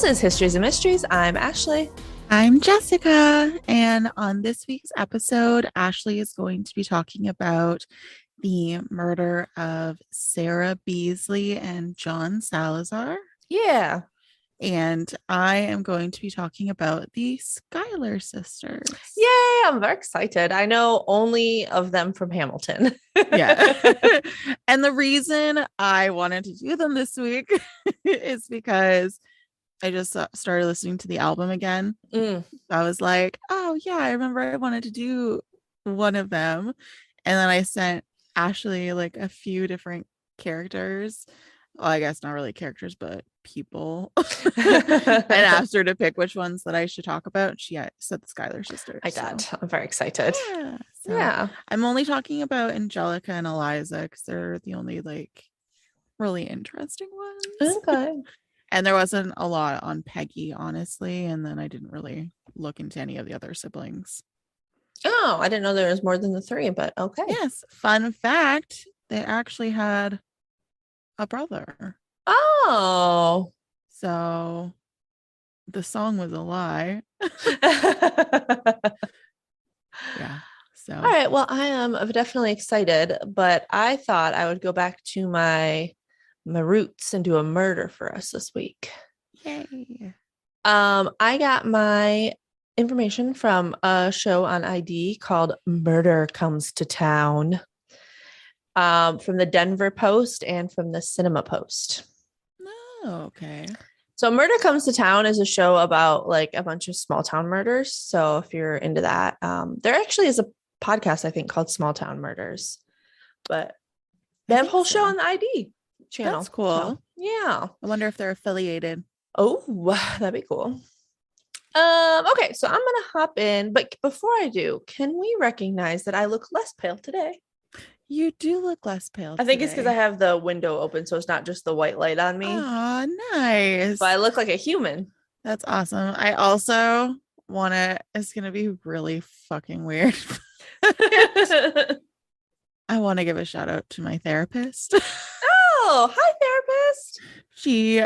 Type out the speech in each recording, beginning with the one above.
This is Histories and Mysteries. I'm Ashley. I'm Jessica, and on this week's episode, Ashley is going to be talking about the murder of Sarah Beasley and John Salazar. Yeah. And I am going to be talking about the Schuyler sisters. Yay, I'm very excited. I know only of them from Hamilton. Yeah. And the reason I wanted to do them this week is because I just started listening to the album again. I was like, oh yeah, I remember I wanted to do one of them. And then I sent Ashley like a few different characters. Well, I guess not really characters, but people. And asked her to pick which ones that I should talk about. She said the Schuyler sisters. I did. I'm very excited. Yeah. I'm only talking about Angelica and Eliza because they're the only like really interesting ones. Okay. And there wasn't a lot on Peggy, honestly. And then I didn't really look into any of the other siblings. Oh, I didn't know there was more than the three, but okay. Yes. Fun fact, they actually had a brother. Oh. So the song was a lie. Yeah. So. All right. Well, I am definitely excited, but I thought I would go back to my roots and do a murder for us this week. Yay. I got my information from a show on ID called Murder Comes to Town, from the Denver Post and from the Cinema Post. Oh, okay. So Murder Comes to Town is a show about like a bunch of small town murders. So if you're into that, there actually is a podcast, I think, called Small Town Murders, but they have a whole show on the ID channel. That's cool. So, yeah. I wonder if they're affiliated. Oh, that'd be cool. Okay, so I'm gonna hop in, but before I do, can we recognize that I look less pale today? You do look less pale I think it's because I have the window open, so it's not just the white light on me. Oh, nice. But I look like a human. That's awesome. I also it's gonna be really fucking weird. I want to give a shout out to my therapist. Oh, hi, therapist. She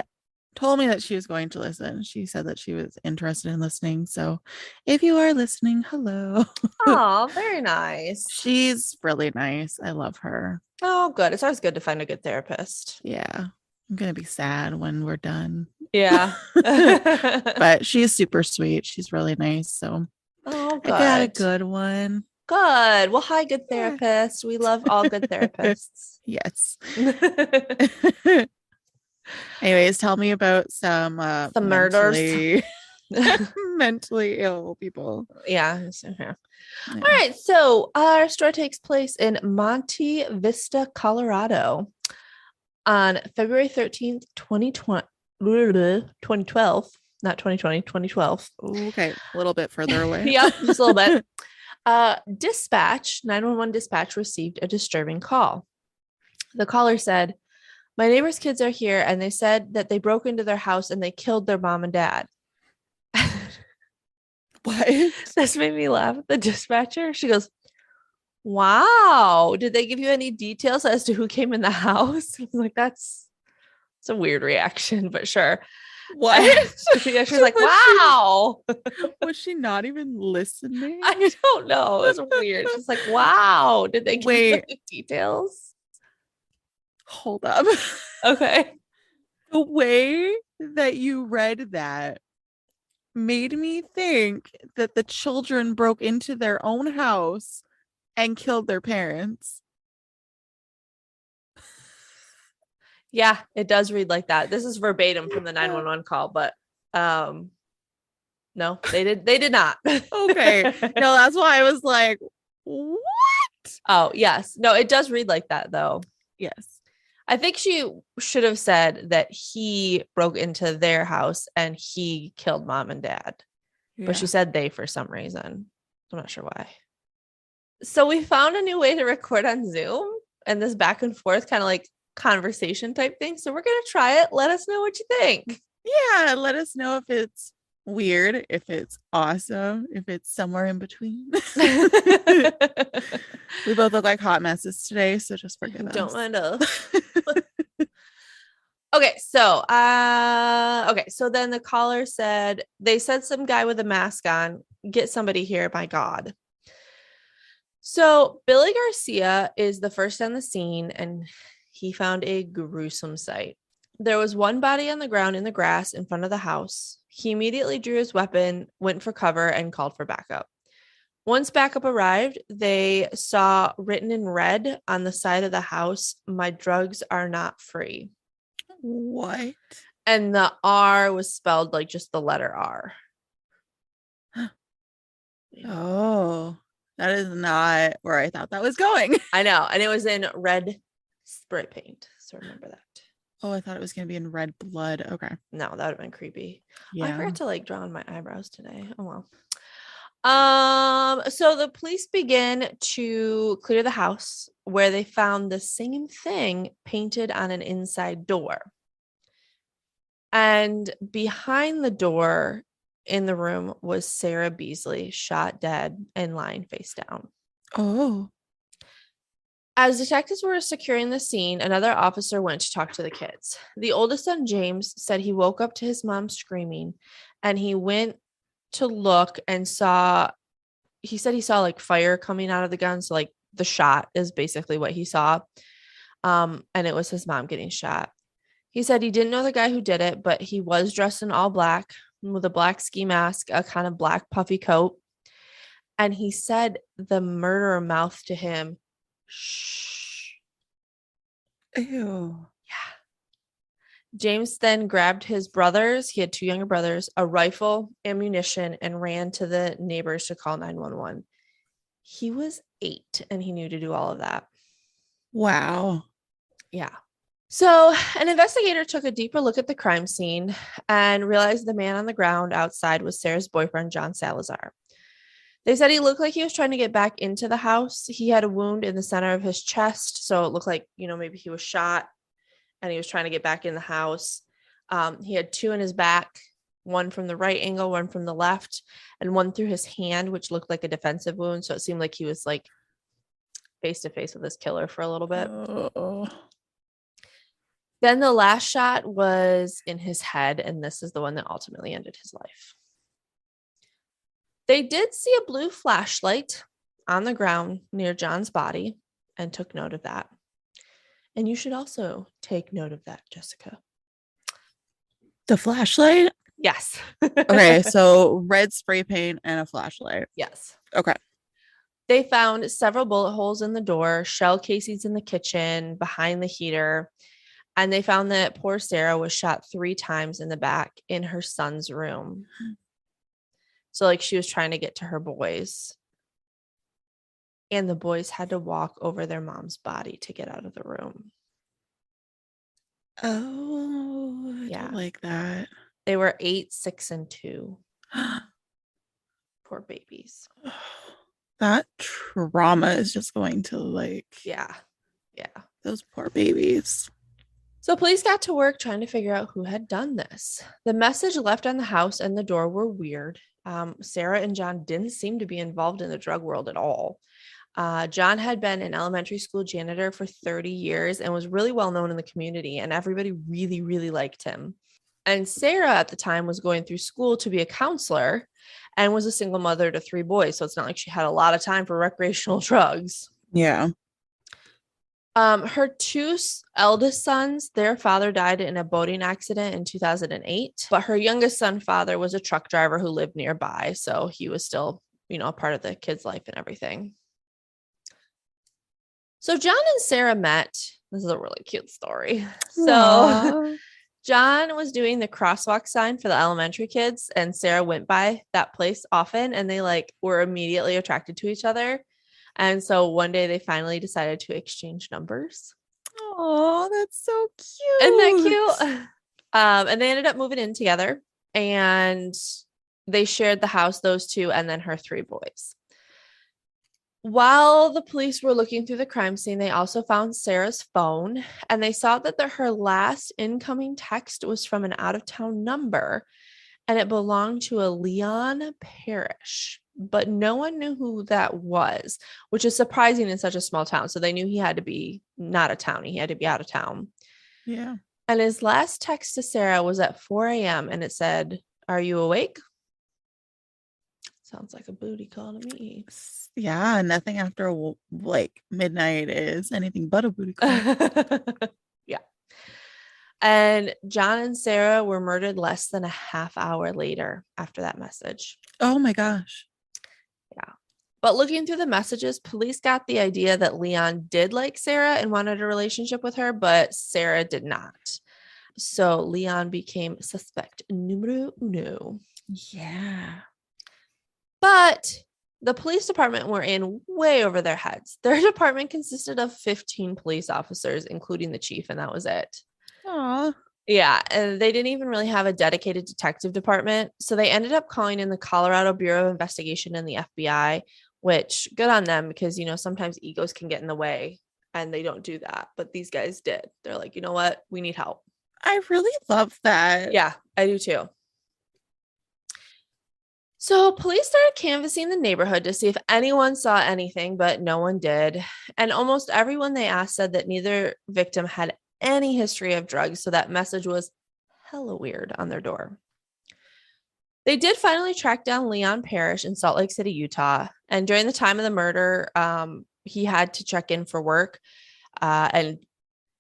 told me that she was going to listen. She said that she was interested in listening. So if you are listening, hello. Oh, very nice. She's really nice. I love her. Oh, good. It's always good to find a good therapist. Yeah. I'm going to be sad when we're done. Yeah. But she's super sweet. She's really nice. So oh, good. I got a good one. Good. Well, hi, good therapist. We love all good therapists. Yes. Anyways, tell me about some murders. Mentally ill people. Yeah. All right. So our story takes place in Monte Vista, Colorado on February 13th, 2012. Not 2020, 2012. Okay. A little bit further away. Yep. Just a little bit. 911 dispatch received a disturbing call. The caller said, "My neighbor's kids are here and they said that they broke into their house and they killed their mom and dad." What? This made me laugh. The dispatcher, she goes, "Wow. Did they give you any details as to who came in the house?" I'm like, that's a weird reaction, but sure. What? Yeah, she was like, wow. Was she not even listening? I don't know. It was weird. She's like, wow. Did they give you any details? Hold up. Okay. The way that you read that made me think that the children broke into their own house and killed their parents. Yeah, it does read like that. This is verbatim from the 911 call, but no, they did not. Okay. No, that's why I was like, what? Oh, yes. No, it does read like that though. Yes. I think she should have said that he broke into their house and he killed mom and dad. Yeah. But she said they for some reason. I'm not sure why. So we found a new way to record on Zoom and this back and forth kind of like conversation type thing. So we're going to try it. Let us know what you think. Yeah. Let us know if it's weird, if it's awesome, if it's somewhere in between. We both look like hot messes today, so just forgive us. Don't mind us. Okay, so then the caller said they said some guy with a mask on, get somebody here, my God. So Billy Garcia is the first on the scene, and he found a gruesome sight. There was one body on the ground in the grass in front of the house. He immediately drew his weapon, went for cover, and called for backup. Once backup arrived, they saw written in red on the side of the house, "My drugs are not free." What? And the R was spelled like just the letter R. Oh, that is not where I thought that was going. I know. And it was in red spray paint. So remember that. Oh, I thought it was going to be in red blood. Okay. No, that would have been creepy. Yeah. I forgot to draw on my eyebrows today. Oh, well. So the police begin to clear the house, where they found the same thing painted on an inside door. And behind the door in the room was Sarah Beasley, shot dead and lying face down. Oh. As detectives were securing the scene, another officer went to talk to the kids. The oldest son, James, said he woke up to his mom screaming, and he went to look and he said he saw fire coming out of the gun. So the shot is basically what he saw. And it was his mom getting shot. He said he didn't know the guy who did it, but he was dressed in all black with a black ski mask, a kind of black puffy coat. And he said the murderer mouthed to him, "Shh." Ew. Yeah. James then grabbed his brothers. He had two younger brothers, a rifle, ammunition, and ran to the neighbors to call 911. He was 8 and he knew to do all of that. Wow. Yeah. So an investigator took a deeper look at the crime scene and realized the man on the ground outside was Sarah's boyfriend, John Salazar. They said he looked like he was trying to get back into the house. He had a wound in the center of his chest, so it looked like, maybe he was shot and he was trying to get back in the house. He had 2 in his back, one from the right angle, one from the left, and one through his hand, which looked like a defensive wound. So it seemed like he was face to face with this killer for a little bit. Oh. Then the last shot was in his head, and this is the one that ultimately ended his life. They did see a blue flashlight on the ground near John's body and took note of that. And you should also take note of that, Jessica. The flashlight? Yes. Okay, so red spray paint and a flashlight. Yes. Okay. They found several bullet holes in the door, shell casings in the kitchen, behind the heater, and they found that poor Sarah was shot 3 times in the back in her son's room. So she was trying to get to her boys. And the boys had to walk over their mom's body to get out of the room. Oh, I don't like that. They were 8, 6, and 2. Poor babies. That trauma is just going to Yeah. Those poor babies. So police got to work trying to figure out who had done this. The message left on the house and the door were weird. Sarah and John didn't seem to be involved in the drug world at all. John had been an elementary school janitor for 30 years and was really well known in the community, and everybody really, really liked him. And Sarah at the time was going through school to be a counselor and was a single mother to 3 boys. So it's not like she had a lot of time for recreational drugs. Yeah. Her 2 eldest sons, their father died in a boating accident in 2008, but her youngest son father was a truck driver who lived nearby. So he was still, a part of the kid's life and everything. So John and Sarah met. This is a really cute story. So John was doing the crosswalk sign for the elementary kids, and Sarah went by that place often, and they were immediately attracted to each other. And so one day they finally decided to exchange numbers. Oh, that's so cute. Isn't that cute? And they ended up moving in together, and they shared the house, those 2, and then her 3 boys. While the police were looking through the crime scene, they also found Sarah's phone, and they saw that her last incoming text was from an out-of-town number, and it belonged to a Leon Parrish, but no one knew who that was, which is surprising in such a small town. So they knew he had to be not a townie. He had to be out of town. Yeah. And his last text to Sarah was at 4 a.m. and it said, "Are you awake?" Sounds like a booty call to me. Yeah, nothing after like midnight is anything but a booty call. Yeah. And John and Sarah were murdered less than a half hour later after that message. Oh my gosh. Yeah. But looking through the messages, police got the idea that Leon did like Sarah and wanted a relationship with her, but Sarah did not. So Leon became suspect numero uno. Yeah. But the police department were in way over their heads. Their department consisted of 15 police officers, including the chief, and that was it. Aw. Yeah, and they didn't even really have a dedicated detective department. So they ended up calling in the Colorado Bureau of Investigation and the FBI, which good on them because, sometimes egos can get in the way and they don't do that. But these guys did. They're like, you know what? We need help. I really love that. Yeah, I do too. So police started canvassing the neighborhood to see if anyone saw anything, but no one did. And almost everyone they asked said that neither victim had any history of drugs, so that message was hella weird on their door. They did finally track down Leon Parrish in Salt Lake City, Utah. And during the time of the murder, he had to check in for work. And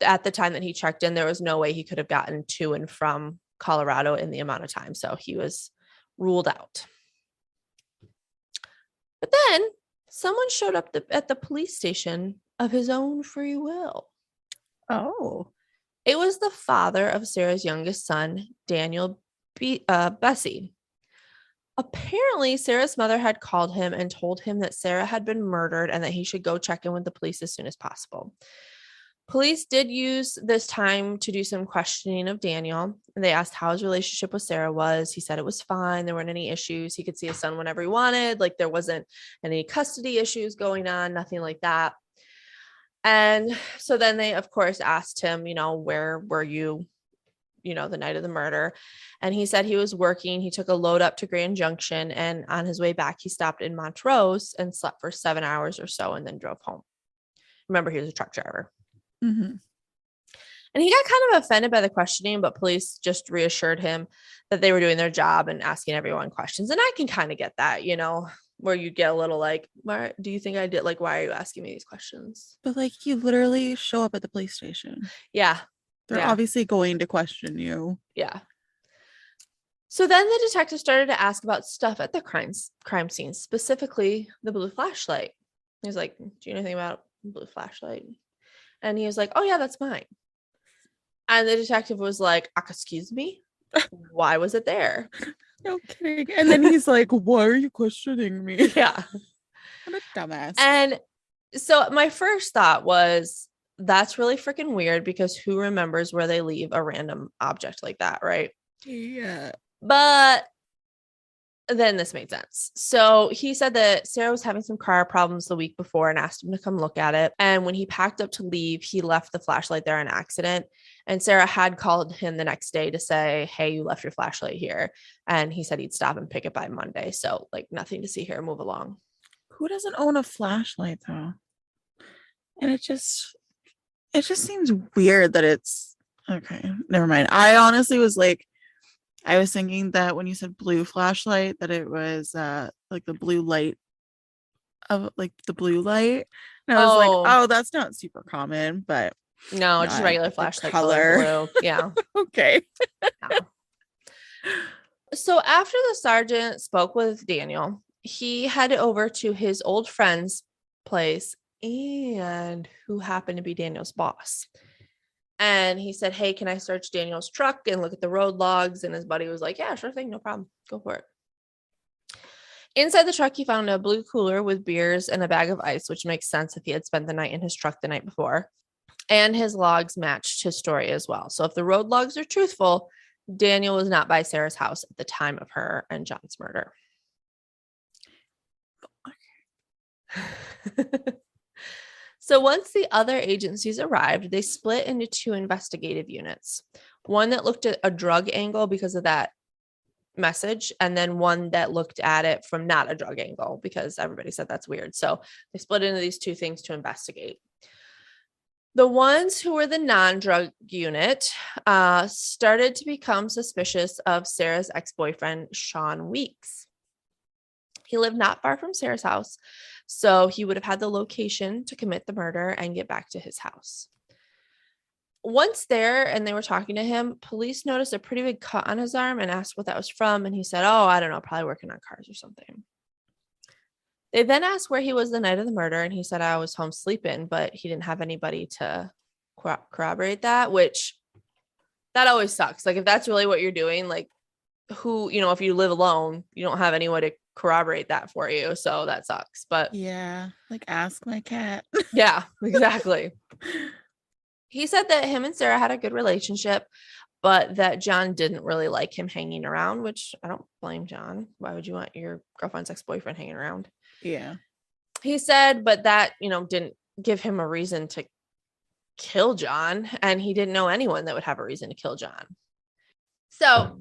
at the time that he checked in, there was no way he could have gotten to and from Colorado in the amount of time. So he was ruled out. But then someone showed up at the police station of his own free will. Oh. It was the father of Sarah's youngest son, Daniel Beasley. Apparently, Sarah's mother had called him and told him that Sarah had been murdered and that he should go check in with the police as soon as possible. Police did use this time to do some questioning of Daniel. They asked how his relationship with Sarah was. He said it was fine. There weren't any issues. He could see his son whenever he wanted. Like there wasn't any custody issues going on, nothing like that. And so then they, of course, asked him, where were you, the night of the murder? And he said he was working. He took a load up to Grand Junction. And on his way back, he stopped in Montrose and slept for 7 hours or so and then drove home. Remember, he was a truck driver. Mm-hmm. And he got kind of offended by the questioning, but police just reassured him that they were doing their job and asking everyone questions. And I can kind of get that, where you get a little like, why do you think I did? Like, why are you asking me these questions? But like you literally show up at the police station. Yeah. They're obviously going to question you. Yeah. So then the detective started to ask about stuff at the crime scene, specifically the blue flashlight. He's like, do you know anything about blue flashlight? And he was like, oh yeah, that's mine. And the detective was like, excuse me? Why was it there? No kidding. And then he's like, why are you questioning me? Yeah. What a dumbass. And so my first thought was, that's really freaking weird because who remembers where they leave a random object like that, right? Yeah. But then this made sense. So he said that Sarah was having some car problems the week before and asked him to come look at it. And when he packed up to leave, he left the flashlight there on accident. And Sarah had called him the next day to say, hey, you left your flashlight here. And he said he'd stop and pick it by Monday. So like nothing to see here, move along. Who doesn't own a flashlight though? And it just seems weird that it's okay. Never mind. I honestly was like, I was thinking that when you said blue flashlight, that it was like the blue light of like the blue light. And I was like, oh, that's not super common, but no, just regular flashlight color blue. Yeah. Okay. Yeah. So after the sergeant spoke with Daniel, he headed over to his old friend's place and who happened to be Daniel's boss. And he said, hey, can I search Daniel's truck and look at the road logs? And his buddy was like, yeah, sure thing. No problem. Go for it. Inside the truck, he found a blue cooler with beers and a bag of ice, which makes sense if he had spent the night in his truck the night before. And his logs matched his story as well. So if the road logs are truthful, Daniel was not by Sarah's house at the time of her and John's murder. So once the other agencies arrived, they split into two investigative units. One that looked at a drug angle because of that message, and then one that looked at it from not a drug angle because everybody said that's weird. So they split into these two things to investigate. The ones who were the non-drug unit started to become suspicious of Sarah's ex-boyfriend, Sean Weeks. He lived not far from Sarah's house, so he would have had the location to commit the murder and get back to his house. Once there and they were talking to him, police noticed a pretty big cut on his arm and asked what that was from. And he said, oh, I don't know, probably working on cars or something. They then asked where he was the night of the murder. And he said, I was home sleeping, but he didn't have anybody to corroborate that, which that always sucks. Like if that's really what you're doing, like who, if you live alone, you don't have anyone to corroborate that for you. So that sucks. But yeah, like ask my cat. Yeah, exactly. He said that him and Sarah had a good relationship, but that John didn't really like him hanging around, which I don't blame John. Why would you want your girlfriend's ex-boyfriend hanging around? Yeah. He said, but that, didn't give him a reason to kill John, and he didn't know anyone that would have a reason to kill John. So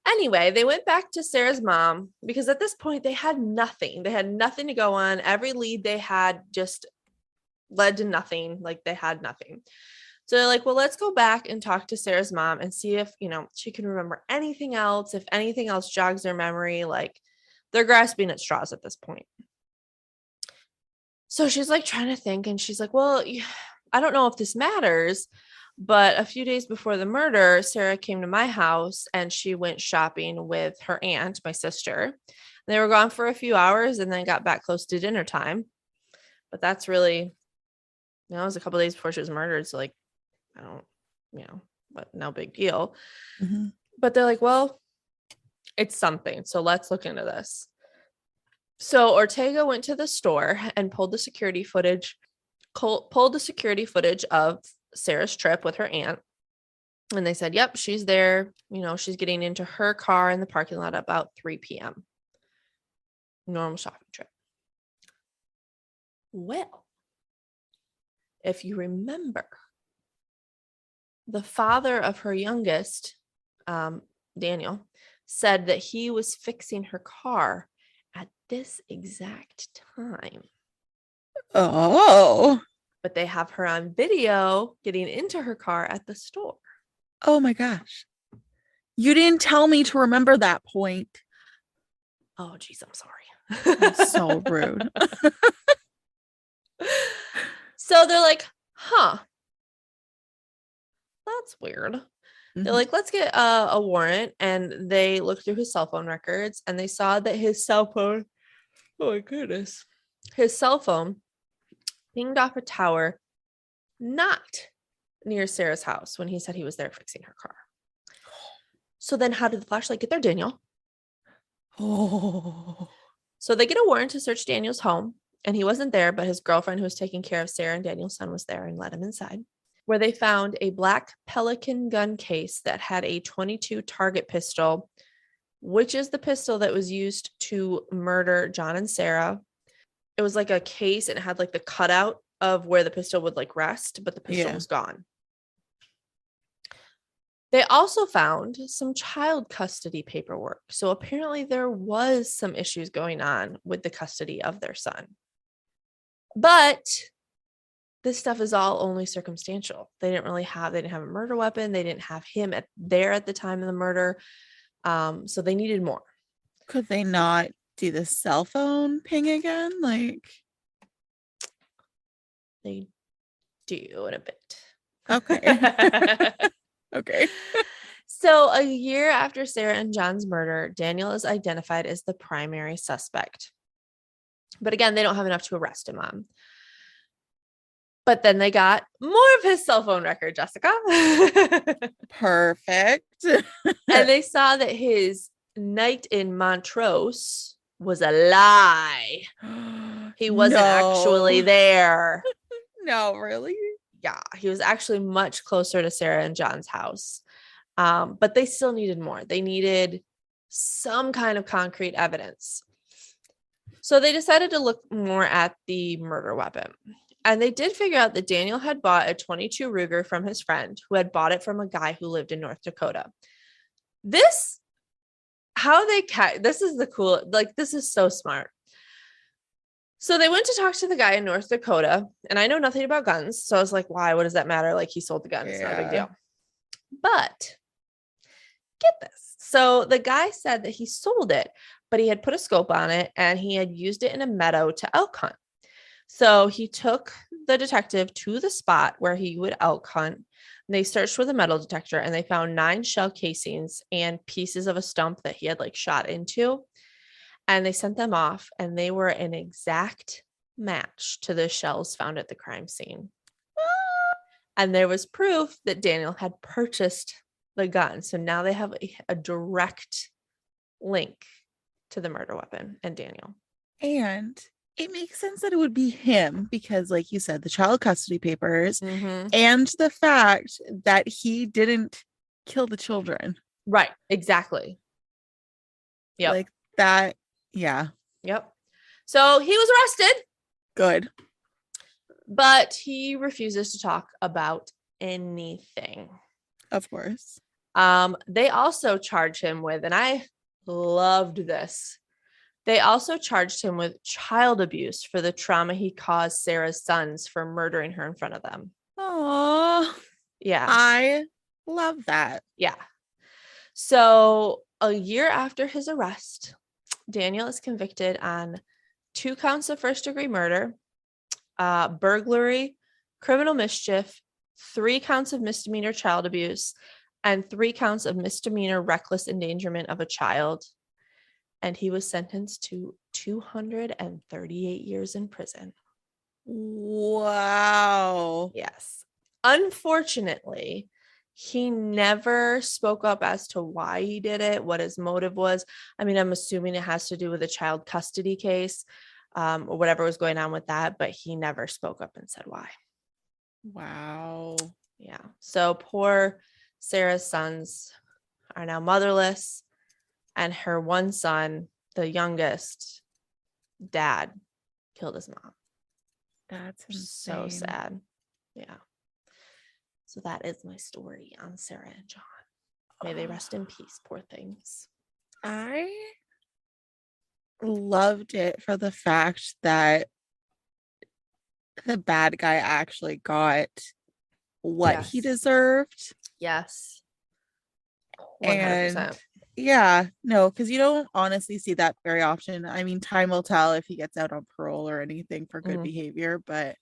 anyway, they went back to Sarah's mom because at this point they had nothing. They had nothing to go on. Every lead they had just led to nothing. Like they had nothing. So they're like, well, let's go back and talk to Sarah's mom and see if, she can remember anything else, if anything else jogs their memory. Like they're grasping at straws at this point. So she's like trying to think and she's like, well, I don't know if this matters, but a few days before the murder, Sarah came to my house and she went shopping with her aunt, my sister. They were gone for a few hours and then got back close to dinner time. But that's really, it was a couple of days before she was murdered. So like, I don't, but no big deal. Mm-hmm. But they're like, well, it's something. So let's look into this. So Ortega went to the store and pulled the security footage of Sarah's trip with her aunt. And they said, yep, she's there. She's getting into her car in the parking lot at about 3 p.m. Normal shopping trip. Well, if you remember, the father of her youngest, Daniel, said that he was fixing her car at this exact time. Oh. But they have her on video getting into her car at the store. Oh my gosh. You didn't tell me to remember that point. Oh, geez, I'm sorry. That's so rude. So they're like, huh, that's weird. Mm-hmm. They're like, let's get a warrant. And they looked through his cell phone records and they saw that his cell phone, oh my goodness, his cell phone pinged off a tower not near Sarah's house when he said he was there fixing her car. So then how did the flashlight get there, Daniel? Oh. So they get a warrant to search Daniel's home, and he wasn't there, but his girlfriend who was taking care of Sarah and Daniel's son was there and let him inside, where they found a black Pelican gun case that had a .22 target pistol, which is the pistol that was used to murder John and Sarah. It was like a case and it had like the cutout of where the pistol would like rest, but the pistol was gone. They also found some child custody paperwork. So apparently there was some issues going on with the custody of their son. But this stuff is all only circumstantial. They didn't have a murder weapon. They didn't have him there at the time of the murder. So they needed more. Could they not do the cell phone ping again? Like they do in a bit. Okay. Okay. So a year after Sarah and John's murder, Daniel is identified as the primary suspect. But again, they don't have enough to arrest him on. But then they got more of his cell phone record, Jessica. Perfect. And they saw that his night in Montrose was a lie. He wasn't actually there. No, really? Yeah, he was actually much closer to Sarah and John's house. But they still needed more. They needed some kind of concrete evidence. So they decided to look more at the murder weapon. And they did figure out that Daniel had bought a .22 Ruger from his friend who had bought it from a guy who lived in North Dakota. This is the cool, like, this is so smart. So they went to talk to the guy in North Dakota, and I know nothing about guns. So I was like, why? What does that matter? Like, he sold the gun. It's not a big deal. But get this. So the guy said that he sold it, but he had put a scope on it and he had used it in a meadow to elk hunt. So he took the detective to the spot where he would elk hunt. They searched with a metal detector and they found 9 shell casings and pieces of a stump that he had like shot into. And they sent them off and they were an exact match to the shells found at the crime scene. And there was proof that Daniel had purchased the gun. So now they have a direct link to the murder weapon and Daniel. And it makes sense that it would be him because, like you said, the child custody papers and the fact that he didn't kill the children. Right. Exactly. Yep. Like that. Yeah. Yep. So he was arrested. Good. But he refuses to talk about anything. Of course. They also charge him with, and I loved this. They also charged him with child abuse for the trauma he caused Sarah's sons for murdering her in front of them. Oh, yeah. I love that. Yeah. So a year after his arrest, Daniel is convicted on 2 counts of first-degree murder, burglary, criminal mischief, 3 counts of misdemeanor child abuse, and 3 counts of misdemeanor reckless endangerment of a child. And he was sentenced to 238 years in prison. Wow. Yes. Unfortunately, he never spoke up as to why he did it, what his motive was. I mean, I'm assuming it has to do with a child custody case, or whatever was going on with that, but he never spoke up and said why. Wow. Yeah. So poor Sarah's sons are now motherless, and her one son, the youngest, dad, killed his mom. That's so insane. sad. Yeah. So that is my story on Sarah and John. May they rest in peace, poor things. I loved it for the fact that the bad guy actually got what he deserved. Yes. 100%. And yeah, no, because you don't honestly see that very often. I mean, time will tell if he gets out on parole or anything for good behavior, but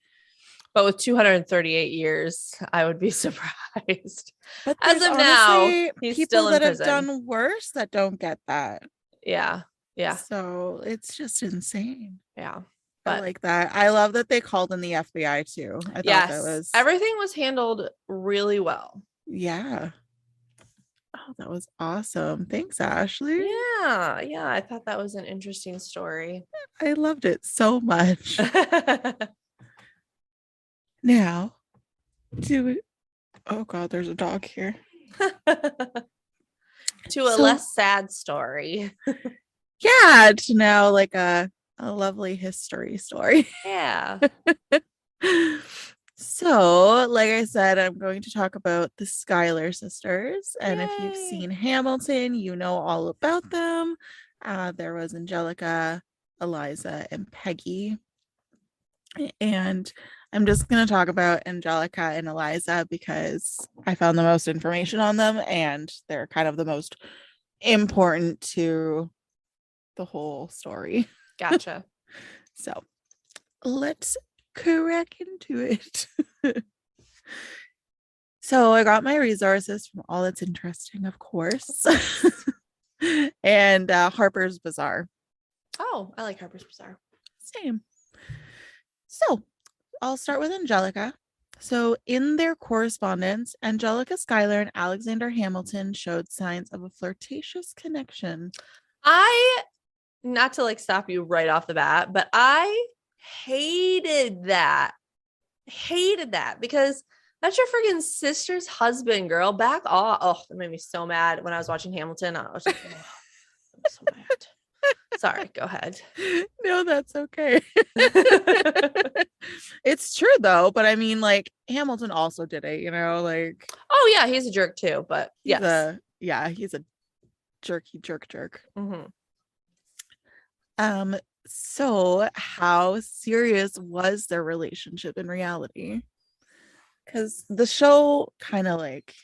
with 238 years, I would be surprised. But as of now, he's still in prison. People that have done worse that don't get that. Yeah. Yeah. So it's just insane. Yeah. But I like that. I love that they called in the FBI too. I thought that was everything was handled really well. Yeah. Oh, that was awesome. Thanks, Ashley. Yeah. Yeah. I thought that was an interesting story. I loved it so much. Now, oh God, there's a dog here. To a less sad story. Yeah, to now like a lovely history story. Yeah. So, like I said, I'm going to talk about the Schuyler sisters. And if you've seen Hamilton, you know all about them. There was Angelica, Eliza, and Peggy. And I'm just going to talk about Angelica and Eliza because I found the most information on them and they're kind of the most important to the whole story. Gotcha. So let's crack into it. So I got my resources from All That's Interesting, of course. And Harper's Bazaar. Oh, I like Harper's Bazaar. Same. So I'll start with Angelica. So in their correspondence, Angelica Schuyler and Alexander Hamilton showed signs of a flirtatious connection. Not to like stop you right off the bat, but I hated that because that's your freaking sister's husband, girl. Back off. Oh, that made me so mad when I was watching Hamilton. I was like, oh, I'm so mad. Sorry, go ahead. No, that's okay. It's true though, but I mean, like Hamilton also did it, you know, like. Oh yeah, he's a jerk too, but yes. He's a jerk. Mm-hmm. So, how serious was their relationship in reality? Because the show kind of like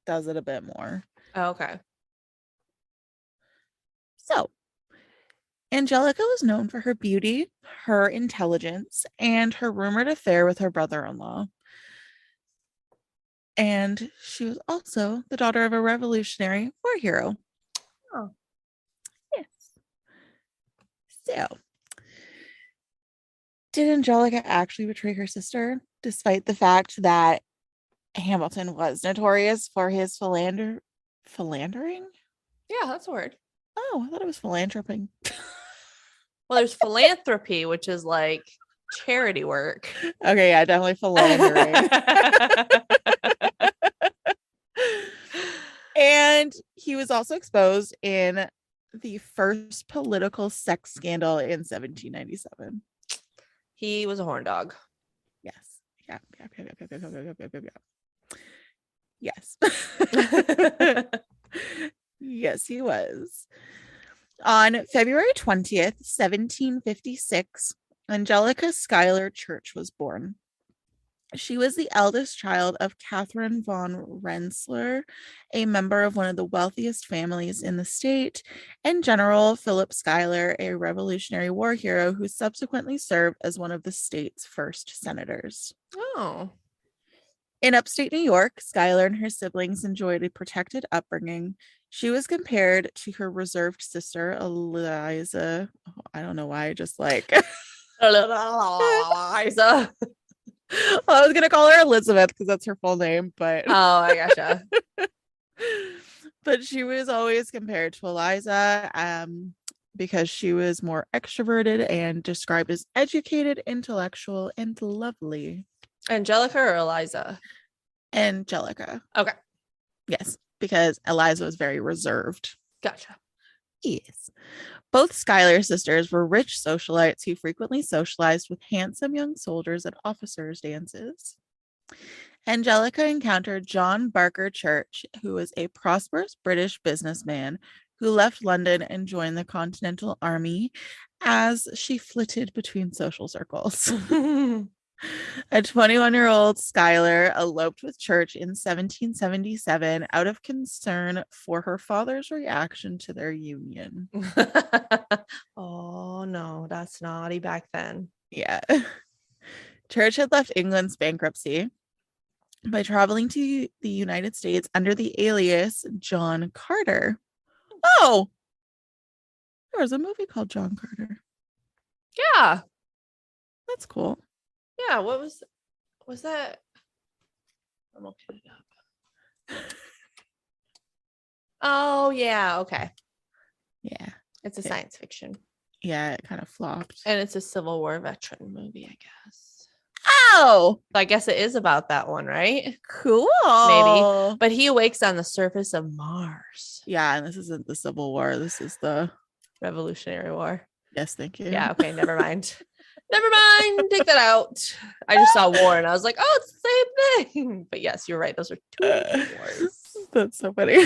does it a bit more. Oh, okay. So, Angelica was known for her beauty, her intelligence, and her rumored affair with her brother-in-law. And she was also the daughter of a Revolutionary War hero. Oh. Yes. So, did Angelica actually betray her sister, despite the fact that Hamilton was notorious for his philandering? Yeah, that's a word. Oh, I thought it was philanthroping. Well, there's philanthropy, which is like charity work. Okay, yeah, definitely philandering. And he was also exposed in the first political sex scandal in 1797. He was a horn dog. Yes. Yeah. Yes. Yes, he was. On February 20th, 1756, Angelica Schuyler Church was born. She was the eldest child of Catherine von Rensselaer, a member of one of the wealthiest families in the state, and General Philip Schuyler, a Revolutionary War hero who subsequently served as one of the state's first senators. Oh. In upstate New York, Schuyler and her siblings enjoyed a protected upbringing. She was compared to her reserved sister, Eliza. Oh, I don't know why, I just like. Eliza. Well, I was gonna call her Elizabeth because that's her full name, but Oh, I gotcha. but she was always compared to Eliza because she was more extroverted and described as educated, intellectual, and lovely. Angelica or Eliza? Angelica. Okay. Yes, because Eliza was very reserved. Gotcha. Yes. Both Schuyler sisters were rich socialites who frequently socialized with handsome young soldiers at officers' dances. Angelica encountered John Barker Church, who was a prosperous British businessman who left London and joined the Continental Army as she flitted between social circles. A 21-year-old Schuyler eloped with Church in 1777 out of concern for her father's reaction to their union. Oh, no, that's naughty back then. Yeah. Church had left England's bankruptcy by traveling to the United States under the alias John Carter. Oh, there was a movie called John Carter. Yeah. That's cool. Yeah. What was that? I'm looking it up. Oh, yeah. Okay. Yeah. It's a science fiction. Yeah, it kind of flopped. And it's a Civil War veteran movie, I guess. Oh, So I guess it is about that one, right? cool. Maybe. But he awakes on the surface of Mars. Yeah, and this isn't the Civil War. This is the Revolutionary War. Yes, thank you. Yeah, okay, never mind. Never mind. Take that out. I just saw war and I was like, oh, it's the same thing. But yes, you're right. Those are two different wars. That's so funny.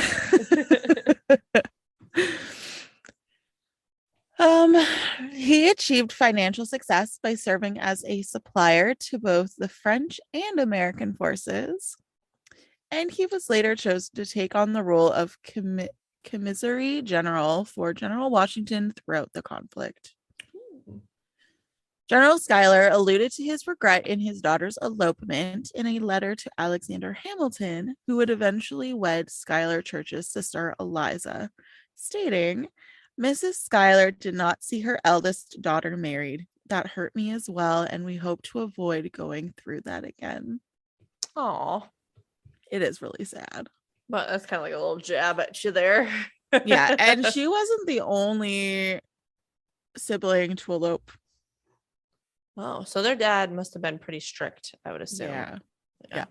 He achieved financial success by serving as a supplier to both the French and American forces. And he was later chosen to take on the role of commissary general for General Washington throughout the conflict. General Schuyler alluded to his regret in his daughter's elopement in a letter to Alexander Hamilton, who would eventually wed Schuyler Church's sister Eliza, stating, "Mrs. Schuyler did not see her eldest daughter married. That hurt me as well, and we hope to avoid going through that again." Oh, it is really sad. But that's kind of like a little jab at you there. Yeah, and she wasn't the only sibling to elope. Oh, so their dad must have been pretty strict, I would assume. Yeah.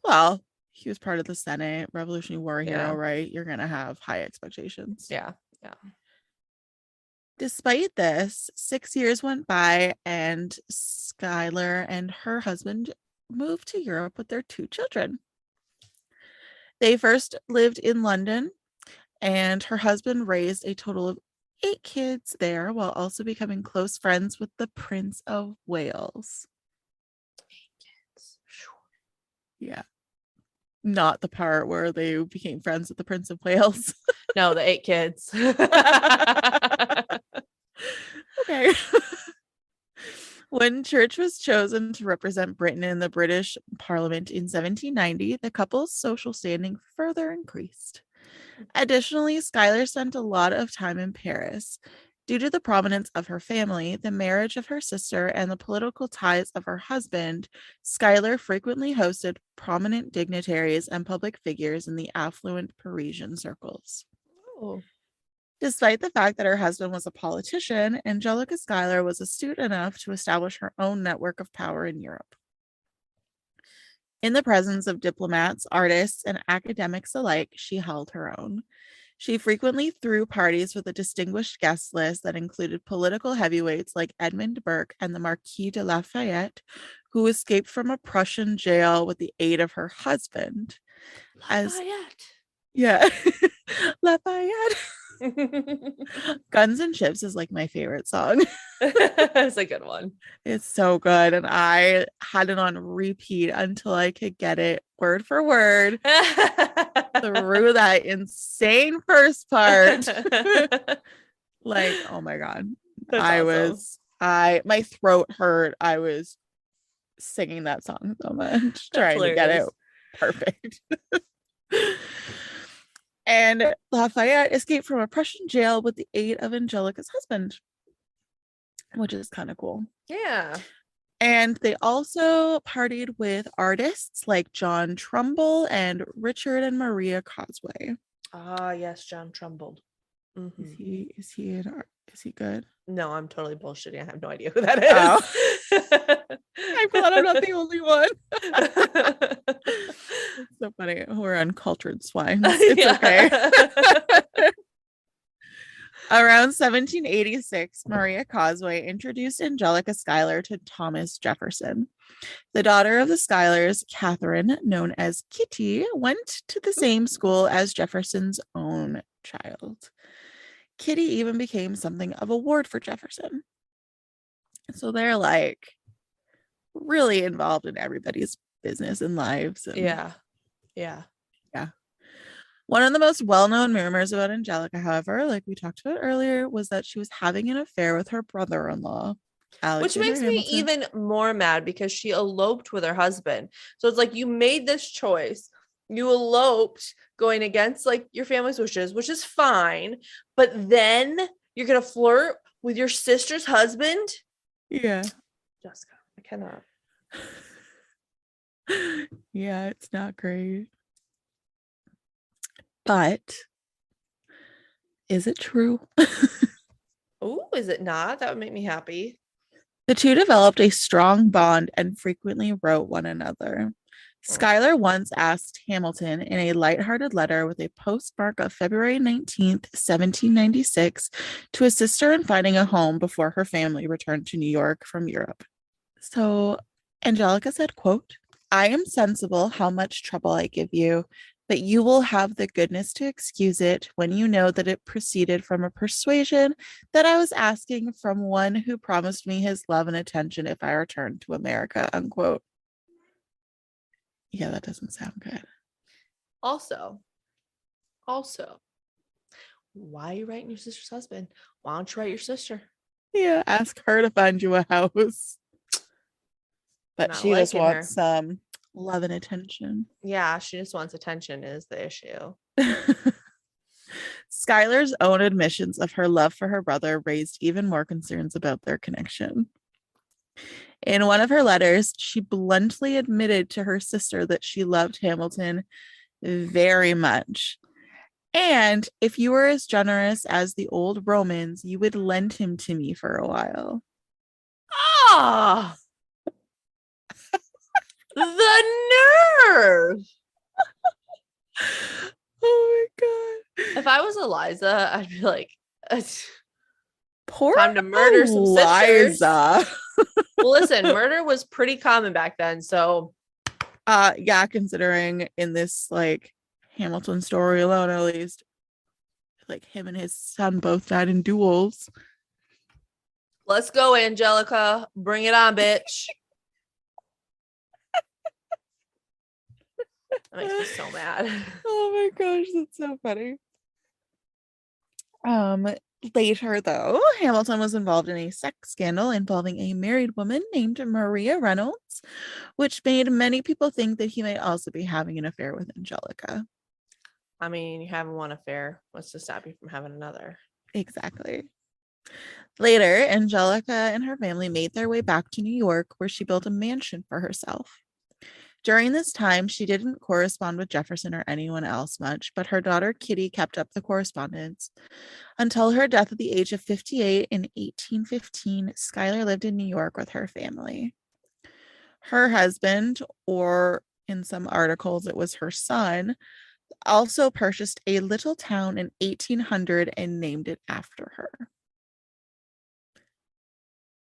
Well, he was part of the Senate, Revolutionary War hero, right? You're going to have high expectations. Yeah. Despite this, 6 years went by and Schuyler and her husband moved to Europe with their 2 children. They first lived in London, and her husband raised a total of 8 kids there while also becoming close friends with the Prince of Wales. 8 kids. Yeah. Not the part where they became friends with the Prince of Wales. No, the 8 kids. Okay. When Church was chosen to represent Britain in the British Parliament in 1790, the couple's social standing further increased. Additionally, Schuyler spent a lot of time in Paris. Due to the prominence of her family, the marriage of her sister, and the political ties of her husband, Schuyler frequently hosted prominent dignitaries and public figures in the affluent Parisian circles. Oh. Despite the fact that her husband was a politician, Angelica Schuyler was astute enough to establish her own network of power in Europe. In the presence of diplomats, artists, and academics alike, she held her own. She frequently threw parties with a distinguished guest list that included political heavyweights like Edmund Burke and the Marquis de Lafayette, who escaped from a Prussian jail with the aid of her husband. Lafayette. Lafayette. Guns and Chips is like my favorite song. It's a good one. It's so good. And I had it on repeat until I could get it word for word through that insane first part. Like, oh my God. That's awesome. My throat hurt. I was singing that song so much, trying to get it perfect. And Lafayette escaped from a Prussian jail with the aid of Angelica's husband, which is kind of cool. Yeah. And they also partied with artists like John Trumbull and Richard and Maria Causeway. Ah, yes, John Trumbull. Mm-hmm. Is he good? No, I'm totally bullshitting. I have no idea who that is. Oh. I'm glad I'm not the only one. It's so funny. We're uncultured swines. It's okay. Around 1786, Maria Causeway introduced Angelica Schuyler to Thomas Jefferson. The daughter of the Schuylers, Catherine, known as Kitty, went to the same school as Jefferson's own child. Kitty even became something of a ward for Jefferson. So they're like really involved in everybody's business and lives. And yeah. One of the most well-known rumors about Angelica, however, like we talked about earlier, was that she was having an affair with her brother-in-law, which makes me even more mad because she eloped with her husband. So it's like, you made this choice, you eloped going against like your family's wishes, which is fine, but then you're gonna flirt with your sister's husband. Yeah, Jessica, I cannot. Yeah, it's not great. But is it true? Oh, is it not? That would make me happy. The two developed a strong bond and frequently wrote one another. Schuyler once asked Hamilton in a lighthearted letter with a postmark of February 19th, 1796, to assist her in finding a home before her family returned to New York from Europe. So Angelica said, quote, "I am sensible how much trouble I give you, but you will have the goodness to excuse it when you know that it proceeded from a persuasion that I was asking from one who promised me his love and attention if I returned to America," unquote. Yeah, that doesn't sound good. Also, why are you writing your sister's husband? Why don't you write your sister? Yeah, ask her to find you a house. But she just wants some love and attention. Yeah, she just wants attention is the issue. Schuyler's own admissions of her love for her brother raised even more concerns about their connection. In one of her letters, she bluntly admitted to her sister that she loved Hamilton very much. And if you were as generous as the old Romans, you would lend him to me for a while. Ah! The nerve! Oh my God. If I was Eliza, I'd be like, poor time to murder Eliza. some sisters. Well, listen, murder was pretty common back then, so yeah, considering in this like Hamilton story alone, at least Like him and his son both died in duels. Let's go, Angelica. Bring it on, bitch. That makes me so mad. Oh my gosh, that's so funny. Later though, Hamilton was involved in a sex scandal involving a married woman named Maria Reynolds, which made many people think that he might also be having an affair with Angelica. I mean, you have one affair. What's to stop you from having another? Exactly. Later, Angelica and her family made their way back to New York, where she built a mansion for herself. During this time, she didn't correspond with Jefferson or anyone else much, but her daughter Kitty kept up the correspondence. Until her death at the age of 58 in 1815, Schuyler lived in New York with her family. Her husband, or in some articles it was her son, also purchased a little town in 1800 and named it after her.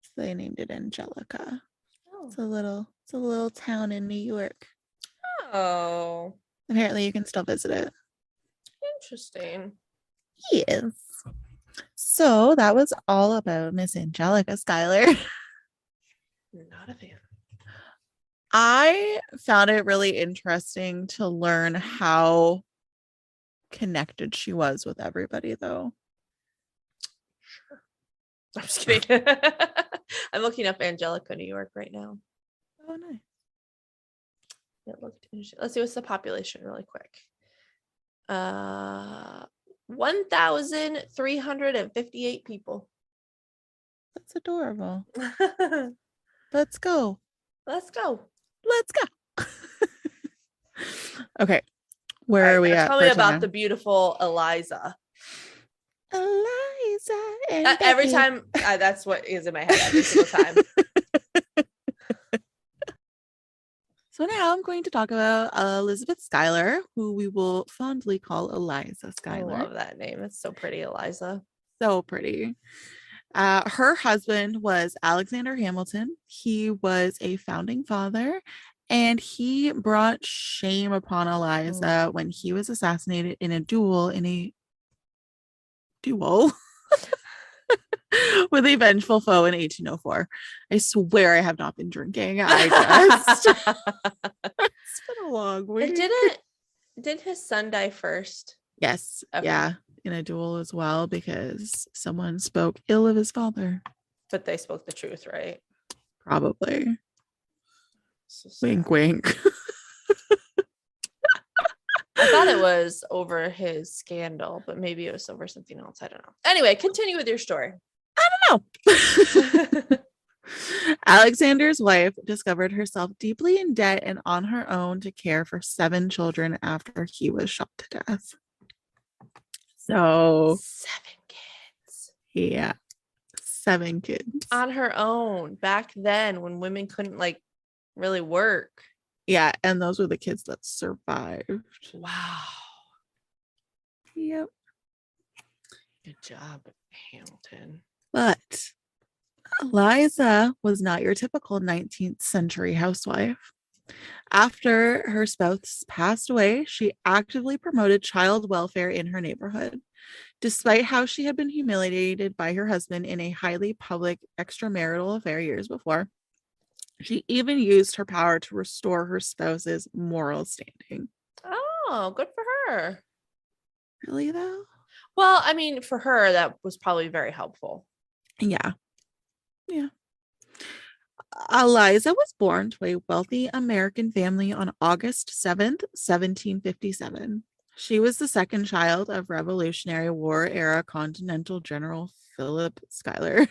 So they named it Angelica. Oh. It's a little town in New York. Oh. Apparently you can still visit it. Interesting. Yes. So that was all about Miss Angelica Schuyler. Not a fan. I found it really interesting to learn how connected she was with everybody, though. Sure. I'm just kidding. I'm looking up Angelica, New York right now. Oh, nice. It looked interesting. Let's see what's the population really quick. 1,358 people. That's adorable. Let's go. Let's go. Let's go. Okay. Where are we at? Tell me about the beautiful Eliza. Eliza and every time that's what is in my head every single time. So now I'm going to talk about Elizabeth Schuyler, who we will fondly call Eliza Schuyler. I love that name. It's so pretty, Eliza. So pretty. Her husband was Alexander Hamilton. He was a founding father, and he brought shame upon Eliza when he was assassinated in a duel with a vengeful foe in 1804. I swear I have not been drinking. It's been a long week. Did his son die first? Yes. Okay. Yeah. In a duel as well, because someone spoke ill of his father. But they spoke the truth, right? Probably. So wink, wink. I thought it was over his scandal, but maybe it was over something else. I don't know. Anyway, continue with your story. I don't know. Alexander's wife discovered herself deeply in debt and on her own to care for 7 children after he was shot to death. So 7 kids. Yeah. 7 kids. On her own back then when women couldn't really work. Yeah, and those were the kids that survived. Wow. Yep. Good job, Hamilton. But Eliza was not your typical 19th century housewife. After her spouse passed away, she actively promoted child welfare in her neighborhood. Despite how she had been humiliated by her husband in a highly public extramarital affair years before, she even used her power to restore her spouse's moral standing. Oh, good for her. Really, though? Well, I mean, for her, that was probably very helpful. Yeah. Yeah. Eliza was born to a wealthy American family on August 7th, 1757. She was the second child of Revolutionary War era Continental General Philip Schuyler.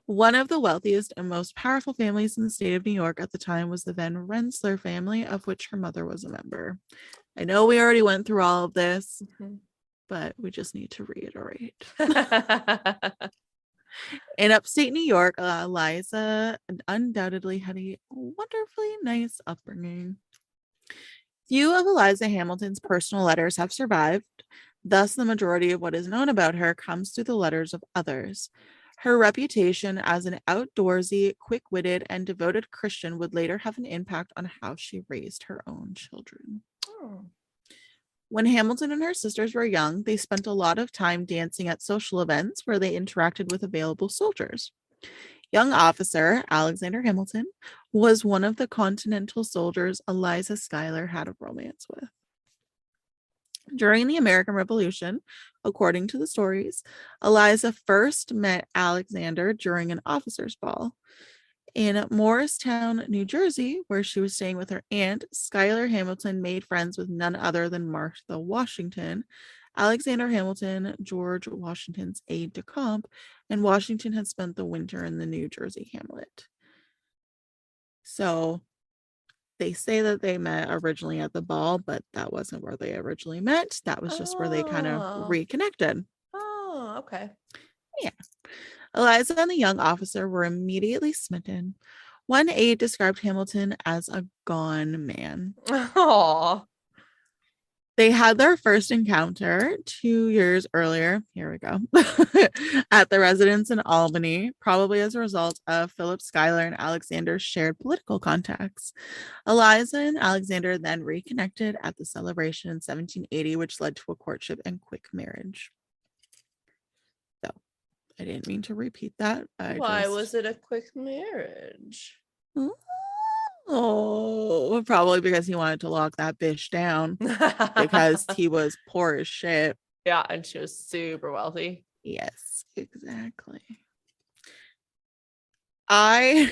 One of the wealthiest and most powerful families in the state of New York at the time was the Van Rensselaer family, of which her mother was a member. I know we already went through all of this, but we just need to reiterate. In upstate New York, Eliza undoubtedly had a wonderfully nice upbringing. Few of Eliza Hamilton's personal letters have survived. Thus, the majority of what is known about her comes through the letters of others. Her reputation as an outdoorsy, quick-witted, and devoted Christian would later have an impact on how she raised her own children. When Hamilton and her sisters were young, they spent a lot of time dancing at social events where they interacted with available soldiers. Young officer Alexander Hamilton was one of the Continental soldiers Eliza Schuyler had a romance with. During the American Revolution, according to the stories, Eliza first met Alexander during an officer's ball. In Morristown, New Jersey, where she was staying with her aunt, Schuyler Hamilton made friends with none other than Martha Washington, Alexander Hamilton, George Washington's aide de camp, and Washington had spent the winter in the New Jersey hamlet. So they say that they met originally at the ball, but that wasn't where they originally met. That was just where they kind of reconnected. Oh, okay. Yeah. Eliza and the young officer were immediately smitten. One aide described Hamilton as a gone man. Aww. They had their first encounter 2 years earlier. Here we go. At the residence in Albany, probably as a result of Philip Schuyler and Alexander's shared political contacts. Eliza and Alexander then reconnected at the celebration in 1780, which led to a courtship and quick marriage. So I didn't mean to repeat that. Why was it a quick marriage? Oh, probably because he wanted to lock that bitch down because he was poor as shit. Yeah, and she was super wealthy. Yes, exactly. I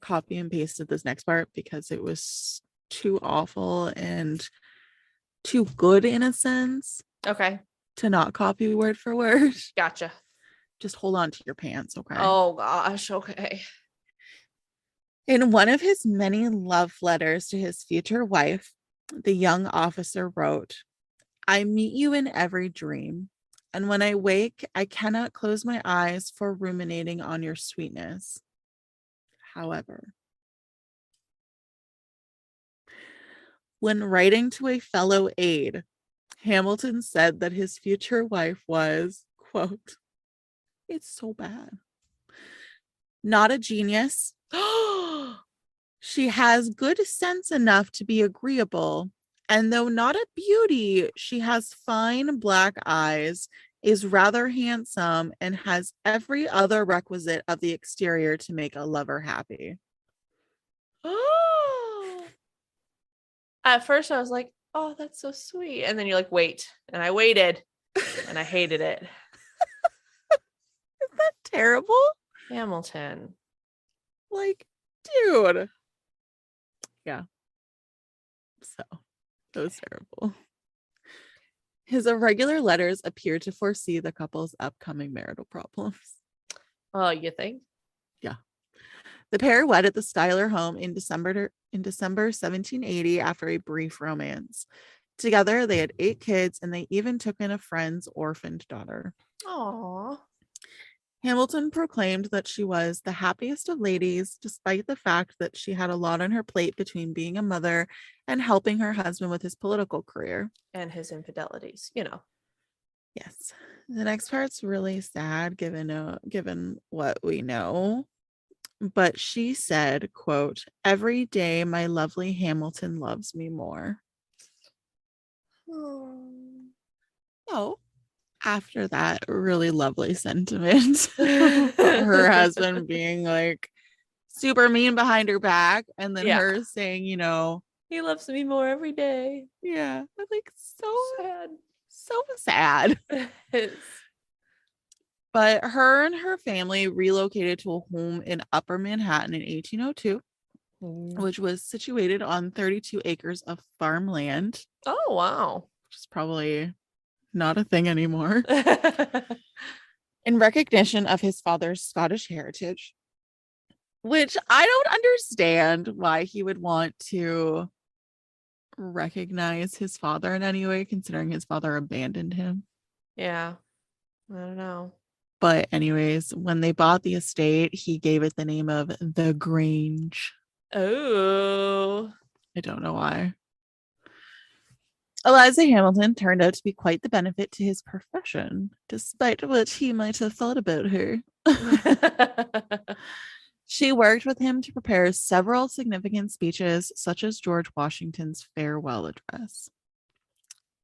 copy and pasted this next part because it was too awful and too good in a sense. Okay. To not copy word for word. Gotcha. Just hold on to your pants, okay? Oh gosh, okay. In one of his many love letters to his future wife, the young officer wrote, "I meet you in every dream, and when I wake, I cannot close my eyes for ruminating on your sweetness. However, when writing to a fellow aide, Hamilton said that his future wife was, quote, it's so bad. Not a genius. She has good sense enough to be agreeable, and though not a beauty, she has fine black eyes, is rather handsome, and has every other requisite of the exterior to make a lover happy." At first I was like, oh, that's so sweet. And then you're like, wait. And I waited and I hated it. Isn't that terrible? Hamilton. Like, dude. Yeah. So, that was terrible. His irregular letters appear to foresee the couple's upcoming marital problems. Oh, you think? Yeah. The pair wed at the Schuyler home in December 1780 after a brief romance. Together, they had 8 kids, and they even took in a friend's orphaned daughter. Aww. Hamilton proclaimed that she was the happiest of ladies, despite the fact that she had a lot on her plate between being a mother and helping her husband with his political career. And his infidelities, you know. Yes. The next part's really sad given what we know. But she said, quote, "Every day my lovely Hamilton loves me more." So after that really lovely sentiment, her husband being like super mean behind her back, and then her saying, you know, he loves me more every day. Yeah. I'm like, so sad. So sad. But her and her family relocated to a home in Upper Manhattan in 1802, which was situated on 32 acres of farmland. Oh, wow. Which is probably not a thing anymore. In recognition of his father's Scottish heritage, which I don't understand why he would want to recognize his father in any way, considering his father abandoned him. Yeah. I don't know. But anyways, when they bought the estate, he gave it the name of the Grange. Oh. I don't know why. Eliza Hamilton turned out to be quite the benefit to his profession, despite what he might have thought about her. She worked with him to prepare several significant speeches, such as George Washington's farewell address.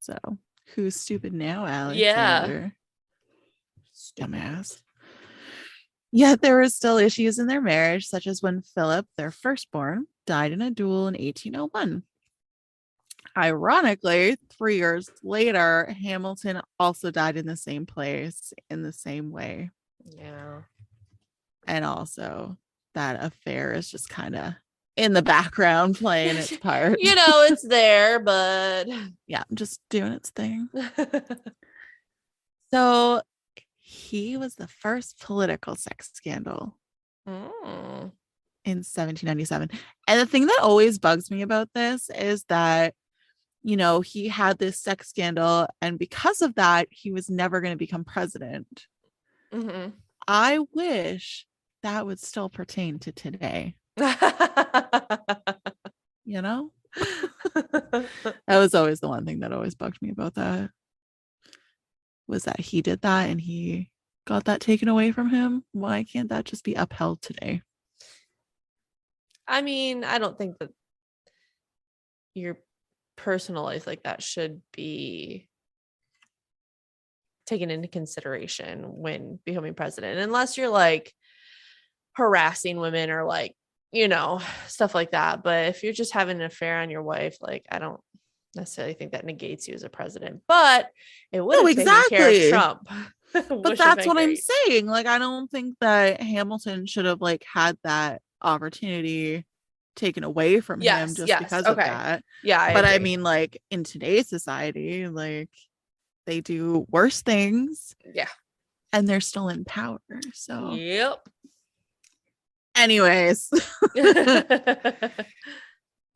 So who's stupid now, Yeah. Alexander? Dumbass. Yet there were still issues in their marriage, such as when Philip, their firstborn, died in a duel in 1801. Ironically, 3 years later, Hamilton also died in the same place in the same way. Yeah. And also, that affair is just kind of in the background playing its part. It's there, but yeah, just doing its thing. So he was the first political sex scandal in 1797. And the thing that always bugs me about this is that, he had this sex scandal, and because of that, he was never going to become president. Mm-hmm. I wish that would still pertain to today. That was always the one thing that always bugged me about that, was that he did that and he got that taken away from him. Why can't that just be upheld today? I mean, I don't think that your personal life like that should be taken into consideration when becoming president, unless you're like harassing women or like, stuff like that. But if you're just having an affair on your wife, like, I don't necessarily think that negates you as a president, but it would have taken care of Trump. But that's what I'm saying. Like, I don't think that Hamilton should have like had that opportunity taken away from him just because of that. Yeah. I mean, like, in today's society, like, they do worse things. Yeah. And they're still in power. So yep. Anyways.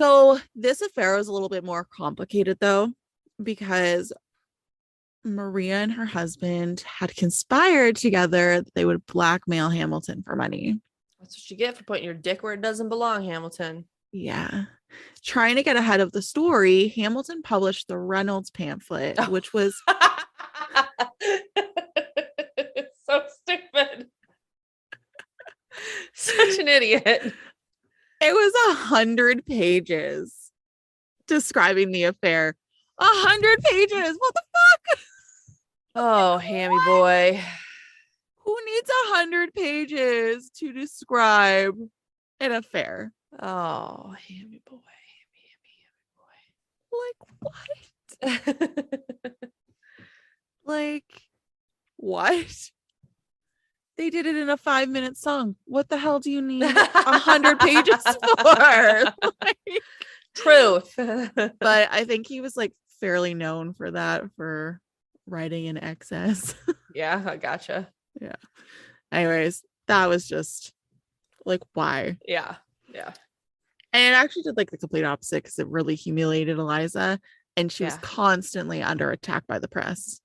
So this affair was a little bit more complicated though, because Maria and her husband had conspired together that they would blackmail Hamilton for money. That's what you get for putting your dick where it doesn't belong, Hamilton. Yeah. Trying to get ahead of the story, Hamilton published the Reynolds pamphlet, which was so stupid. Such an idiot. It was 100 pages describing the affair. 100 pages. What the fuck? Oh, hammy boy. Who needs 100 pages to describe an affair? Oh, hammy boy. Like, what? Like, what? They did it in a 5-minute song. What the hell do you need 100 pages for? Like, truth. But I think he was like fairly known for that, for writing in excess. Yeah, I gotcha. Yeah. Anyways, that was just like, why? Yeah. And it actually did like the complete opposite, because it really humiliated Eliza, and she was constantly under attack by the press.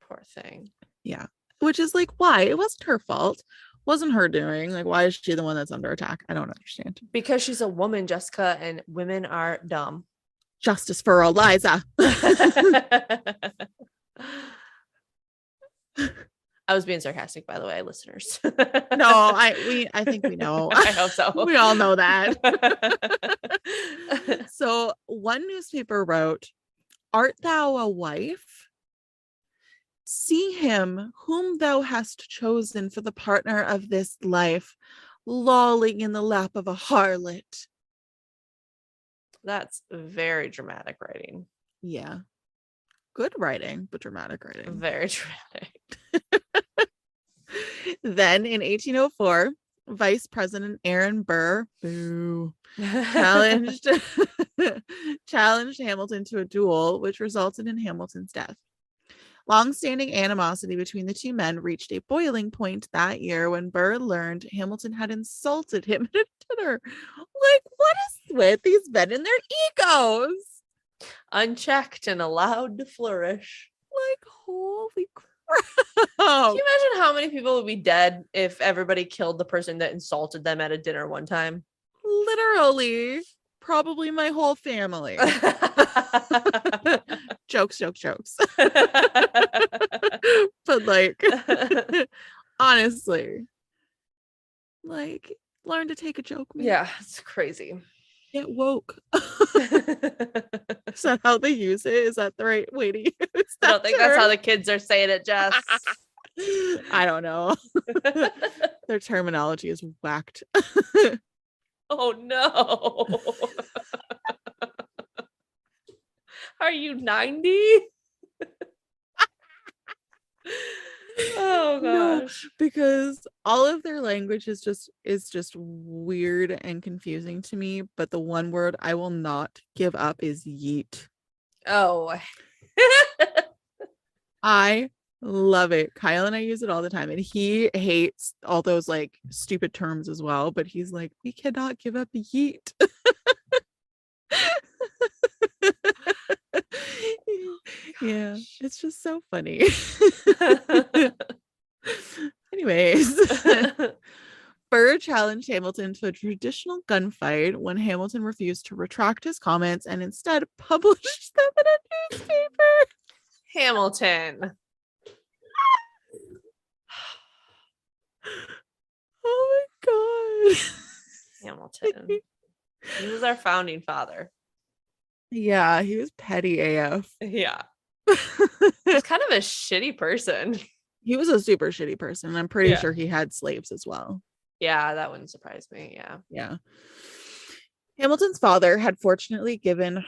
Poor thing. Yeah. Which is like, why? It wasn't her fault. Wasn't her doing. Like, why is she the one that's under attack? I don't understand. Because she's a woman, Jessica, and women are dumb. Justice for Eliza. I was being sarcastic, by the way, listeners. No, I think we know. I hope so. We all know that. So one newspaper wrote, "Art thou a wife? See him whom thou hast chosen for the partner of this life, lolling in the lap of a harlot." That's very dramatic writing. Yeah. Good writing, but dramatic writing. Very dramatic. Then in 1804, Vice President Aaron Burr challenged Hamilton to a duel, which resulted in Hamilton's death. Long-standing animosity between the two men reached a boiling point that year when Burr learned Hamilton had insulted him at a dinner. Like, what is with these men and their egos? Unchecked and allowed to flourish. Like, holy crap. Can you imagine how many people would be dead if everybody killed the person that insulted them at a dinner one time? Literally, probably my whole family. Jokes. But like, honestly, like, learn to take a joke, man. Yeah, it's crazy. Get woke. Is that how they use it? Is that the right way to use that I don't think that's how the kids are saying it, Jess. I don't know. Their terminology is whacked. Oh no. Are you 90? Oh gosh. No, because all of their language is just weird and confusing to me, but the one word I will not give up is yeet. Oh. I love it. Kyle and I use it all the time, and he hates all those like stupid terms as well, but he's like, we cannot give up yeet. Yeah, it's just so funny. Anyways, Burr challenged Hamilton to a traditional gunfight when Hamilton refused to retract his comments and instead published them in a newspaper. Hamilton. Oh my god. Hamilton. He was our founding father. Yeah, he was petty AF. Yeah. He's kind of a shitty person. He was a super shitty person. I'm pretty sure he had slaves as well. Yeah, that wouldn't surprise me. Yeah. Hamilton's father had fortunately given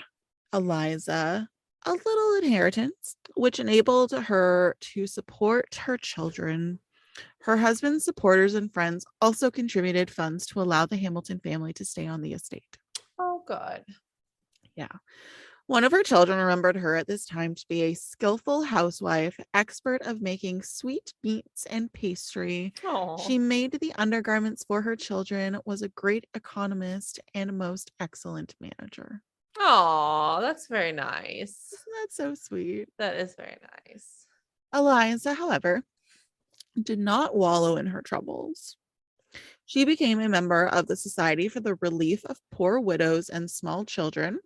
Eliza a little inheritance, which enabled her to support her children. Her husband's supporters and friends also contributed funds to allow the Hamilton family to stay on the estate. Oh, good. Yeah. One of her children remembered her at this time to be a skillful housewife, expert of making sweet meats and pastry. Aww. She made the undergarments for her children, was a great economist, and a most excellent manager. Oh, that's very nice. Isn't that so sweet? That is very nice. Eliza, however, did not wallow in her troubles. She became a member of the Society for the Relief of Poor Widows and Small Children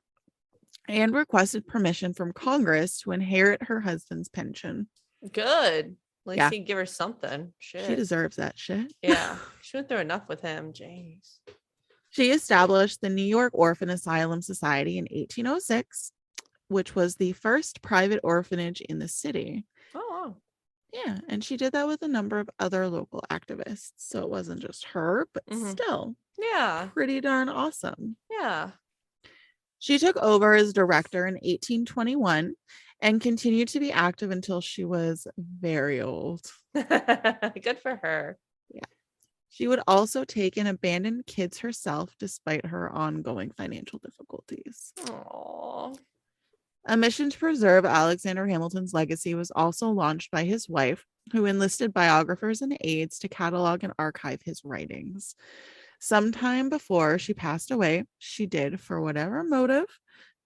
and requested permission from Congress to inherit her husband's pension. Good. At least he'd give her something. Shit. She deserves that shit. Yeah. She went through enough with him. Jeez. She established the New York Orphan Asylum Society in 1806, which was the first private orphanage in the city. Oh, wow. Yeah, and she did that with a number of other local activists. So it wasn't just her, but still. Yeah. Pretty darn awesome. Yeah. She took over as director in 1821 and continued to be active until she was very old. Good for her. Yeah. She would also take and abandon kids herself despite her ongoing financial difficulties. Aww. A mission to preserve Alexander Hamilton's legacy was also launched by his wife, who enlisted biographers and aides to catalog and archive his writings. Sometime before she passed away, she did, for whatever motive,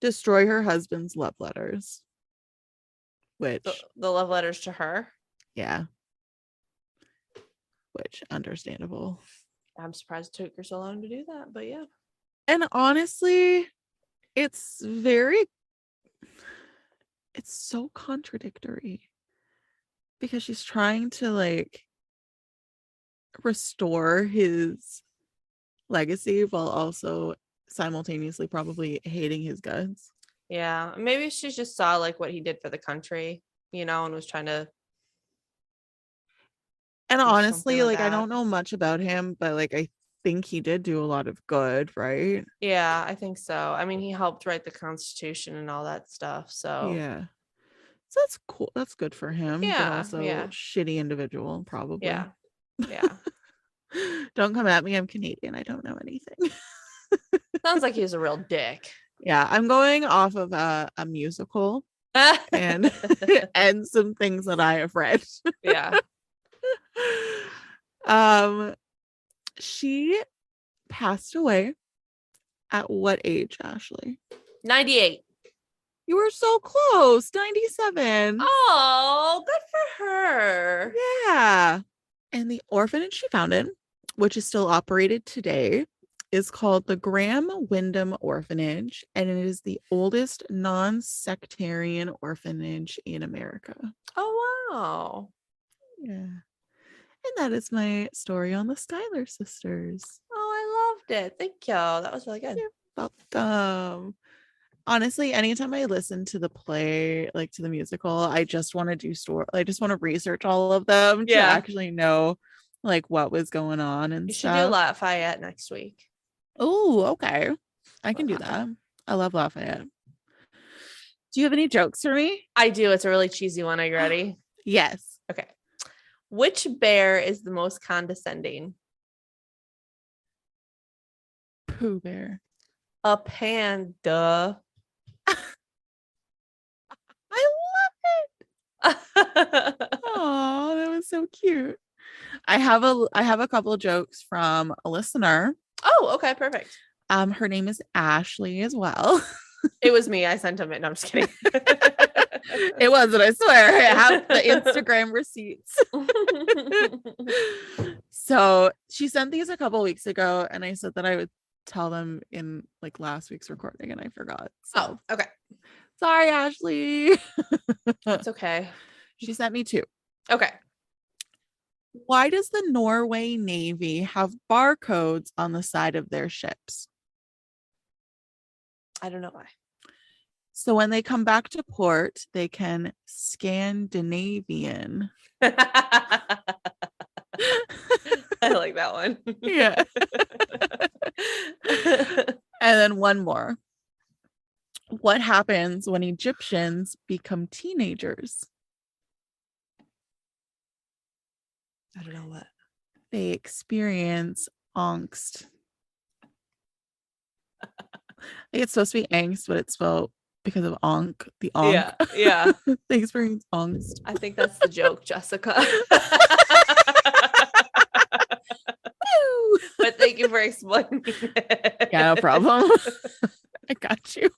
destroy her husband's love letters. Which the love letters to her? Yeah. Which, understandable. I'm surprised it took her so long to do that, but yeah. And honestly, it's so contradictory because she's trying to like restore his legacy while also simultaneously probably hating his guts. Yeah, maybe she just saw like what he did for the country, and was trying to. And honestly, like I don't know much about him, but like I think he did do a lot of good, right? Yeah, I think so. I mean, he helped write the Constitution and all that stuff. So yeah, so that's cool. That's good for him. Yeah, but also shitty individual, probably. Yeah. Don't come at me. I'm Canadian. I don't know anything. Sounds like he was a real dick. Yeah, I'm going off of a musical and and some things that I have read. Yeah. She passed away at what age, Ashley? 98. You were so close. 97. Oh, good for her. Yeah. And the orphanage she founded, which is still operated today, is called the Graham Wyndham Orphanage, and it is the oldest non-sectarian orphanage in America. Oh, wow. Yeah. And that is my story on the Schuyler sisters. Oh, I loved it. Thank you. That was really good. welcome. Honestly, anytime I listen to the play, like to the musical, I just want to do story. I just want to research all of them to actually know like what was going on and you stuff. should do Lafayette next week. Oh, okay. I can do that. I love Lafayette. Do you have any jokes for me? I do. It's a really cheesy one. Are you ready? Yes. Okay. Which bear is the most condescending? Pooh Bear. A panda. I love it. Oh, that was so cute. I have a couple of jokes from a listener. Oh, okay, perfect. Her name is Ashley as well. It was me. I sent him it. No, I'm just kidding. It wasn't, I swear. I have the Instagram receipts. So she sent these a couple weeks ago, and I said that I would tell them in like last week's recording, and I forgot. So okay. Sorry, Ashley. It's okay. She sent me 2. Okay. Why does the Norway Navy have barcodes on the side of their ships? I don't know why. So when they come back to port, they can Scandinavian. I like that one. Yeah. And then one more. What happens when Egyptians become teenagers? I don't know what. They experience angst. It's supposed to be angst, but it's spelled because of ankh, the ankh. Yeah. They experience angst. I think that's the joke, Jessica. But thank you for explaining it. Yeah, no problem. I got you.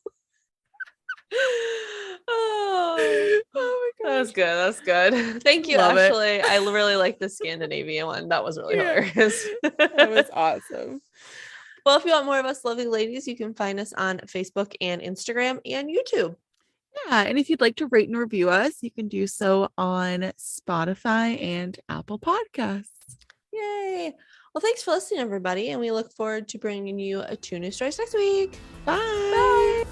Oh my god. That was good. That's good. Thank you, Love Ashley. I really like the Scandinavian one. That was really hilarious. That was awesome. Well, if you want more of us lovely ladies, you can find us on Facebook and Instagram and YouTube. Yeah, and if you'd like to rate and review us, you can do so on Spotify and Apple Podcasts. Yay. Well, thanks for listening, everybody, and we look forward to bringing you 2 new stories next week. Bye.